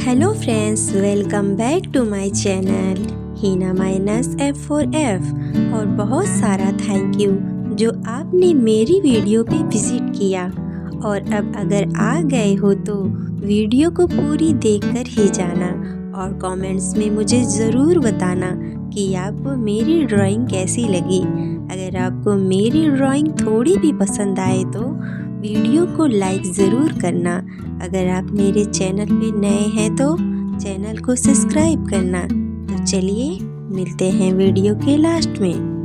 Hello friends, welcome back to my channel Hina minus F4F। और बहुत सारा thank you जो आपने मेरी वीडियो पे विज़िट किया। और अब अगर आ गए हो तो वीडियो को पूरी देखकर ही जाना और कमेंट्स में मुझे ज़रूर बताना कि आपको मेरी ड्राइंग कैसी लगी। अगर आपको मेरी ड्राइंग थोड़ी भी पसंद आए तो वीडियो को लाइक ज़रूर करना। अगर आप मेरे चैनल पे नए हैं तो चैनल को सब्सक्राइब करना। तो चलिए मिलते हैं वीडियो के लास्ट में।